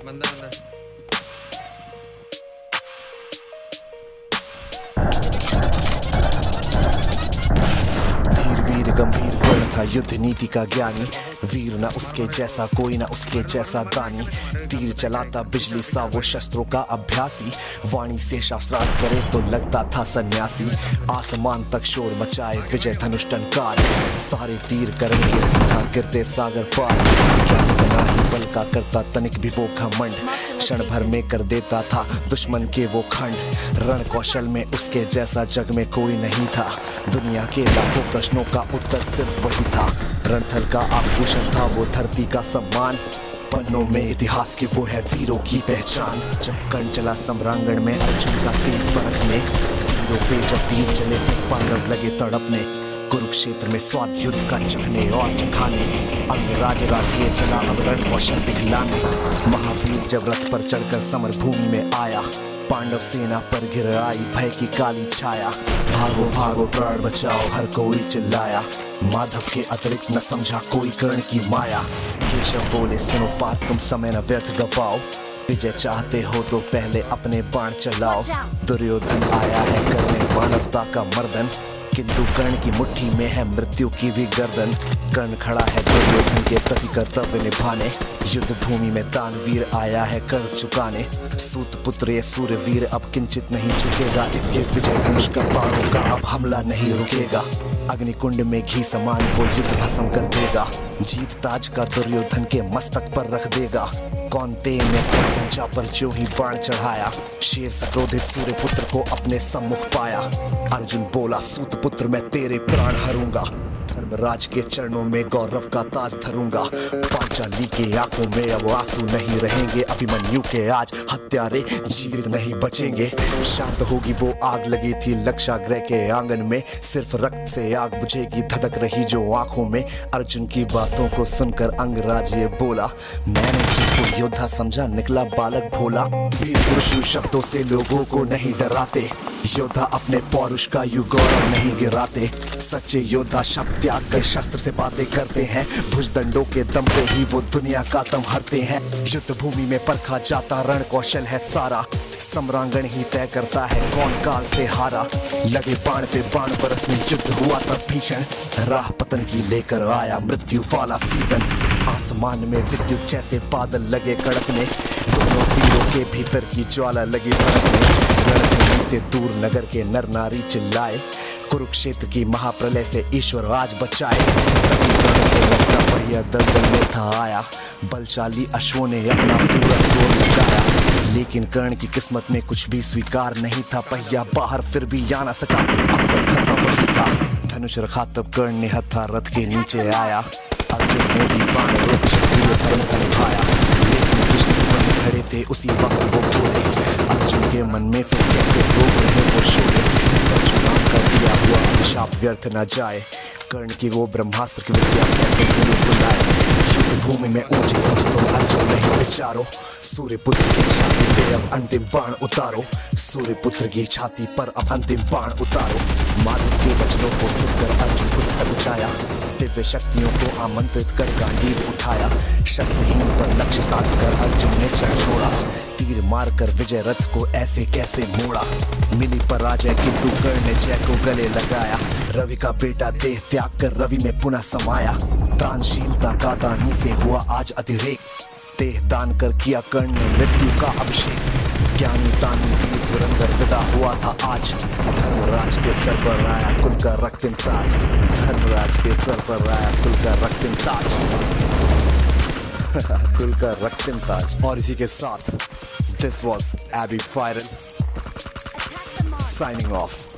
बंदा बंदा धीर वीर गंभीर कर्ण था युद्ध नीति का ज्ञानी। वीर न उसके जैसा कोई न उसके जैसा दानी। तीर चलाता बिजली सा वो शस्त्रों का अभ्यासी। वाणी से शास्त्रार्थ करे तो लगता था सन्यासी। आसमान तक शोर मचाए विजय धनुष टंकार। सारे तीर करेंगे सीधा गिरते सागर पार। क्या बना ही बल का करता तनिक भी वो घमंड। क्षण भर में कर देता था दुश्मन के वो खंड। रण कौशल में उसके जैसा जग में कोई नहीं था। दुनिया के लाखों प्रश्नों का उत्तर सिर्फ वही था। रणथल का आभूषण था वो धरती का सम्मान। पन्नों में इतिहास की वो है वीरों की पहचान। जब कर्ण चला सम्रांगण में अर्जुन का तेज परखने। तीरों पे जब तीर चले फिर पांडव लगे तड़पने। कुरुक्षेत्र में स्वाद युद्ध का चखने और चखाने। अंगराज राधे चला अब रण कौशल दिखलाने। महावीर जब रथ पर चढ़कर समर भूमि में आया। पांडव सेना पर गिर आई भय की काली छाया। भागो भागो प्राण बचाओ हर कोई चिल्लाया। माधव के अतिरिक्त न समझा कोई कर्ण की माया। केशव बोले सुनो बात तुम समय न व्यर्थ गवाओ। विजय चाहते हो तो पहले अपने बाण चलाओ। दुर्योधन आया है करने मानवता का मर्दन। किंतु कर्ण की मुट्ठी में है मृत्यु की भी गर्दन। कर्ण खड़ा है दुर्योधन के प्रति कर्तव्य निभाने। युद्ध भूमि में दानवीर आया है कर्ज चुकाने। सूत पुत्र ये सूर्यवीर अब किंचित नहीं झुकेगा। इसके विजय धनुष का बाणों का अब हमला नहीं रुकेगा। अग्निकुंड में घी समान वो युद्ध भस्म कर देगा। जीत ताज का दुर्योधन के मस्तक पर रख देगा। कौन्तेय ने प्रत्यंचा पर जो ही बाण चढ़ाया। शेर सक्रोधित सूर्य पुत्र को अपने सम्मुख पाया। अर्जुन बोला सूत पुत्र मैं तेरे प्राण हरूंगा। धर्मराज के चरणों में गौरव का ताज धरूंगा। पांचाली के आंखों में अब आंसू नहीं रहेंगे। अभिमन्यु के आज हत्यारे जीवित नहीं बचेंगे। शांत होगी वो आग लगी थी लक्षागृह के आंगन में। सिर्फ रक्त से आग बुझेगी धधक रही जो आंखों में। अर्जुन की बातों को सुनकर अंगराज ये बोला मैंने जिसको योद्धा समझा निकला बालक भोला। वीर पुरुष शब्दों से लोगों को नहीं डराते। योद्धा अपने पौरुष का यु गौरव नहीं गिराते। सच्चे योद्धा शब्द त्याग कर शस्त्र से बातें करते हैं। भुजदंडों के दम पे ही वो दुनिया का दम हरते हैं। युद्ध भूमि में परखा जाता रण कौशल है सारा। सम्रांगण ही तय करता है कौन काल से हारा। लगे बाण पे बाण बरसने युद्ध हुआ तब भीषण। राह पतन की लेकर आया मृत्यु वाला सीजन। आसमान में विद्युत जैसे बादल लगे कड़कने। दोनों वीरों के भीतर की ज्वाला लगी भड़कने। रणभूमि से दूर नगर के नर नारी चिल्लाए। कुरुक्षेत्र की महाप्रलय से ईश्वर आज बचाए। बढ़िया दलदल में था आया। बलशाली अश्वों ने अपना पूरा जोर लगाया। लेकिन कर्ण की किस्मत में कुछ भी स्वीकार नहीं था। पहिया बाहर फिर भी आ न सका। अब तक धंसा वही था। धनुष रखा तब कर्ण ने हथा रथ के नीचे आया। अर्जुन ने भी बाण रोक क्षत्रिय धर्म का निभाया। लेकिन कृष्ण वहीं खड़े थे उसी वक्त वो बोले। अर्जुन के मन में फिर कैसे रोक रहे वो शोले। परशुराम का दिया हुआ अभिशाप व्यर्थ न जाए। कर्ण की वो ब्रह्मास्त्र की विद्या कैसे दिल बुलाए। युद्ध भूमि में ऊंची ऊंची तुम अर्जुन नहीं विचारो। सूर्य पुत्र की छाती पे अब अंतिम बाण उतारो। सूर्य पुत्र की छाती पर अब अंतिम बाण उतारो। माधव के वचनों को सुनकर अर्जुन खुद सकुचाया। दिव्य शक्तियों को आमंत्रित कर गांडीव उठाया। शस्त्रहीन पर लक्ष्य साध कर अर्जुन ने शरण छोड़ा। तीर मार कर विजय रथ को ऐसे कैसे मोड़ा। मिली पराजय किंतु कर्ण ने जय को गले लगाया। रवि का बेटा देह त्याग कर रवि में पुनः समाया। दानशीलता का दानी से हुआ आज अतिरेक। देह दान कर किया कर्ण ने मृत्यु का अभिषेक। ज्ञानी दानी वीर धुरंधर विदा हुआ था आज। धर्मराज के सर पर आया कुल का रक्तिम ताज। धर्मराज के सर पर आया कुल का रक्तिम ताज। कुल का रक्तिम ताज। और इसी के साथ this was Abby Fairall signing of.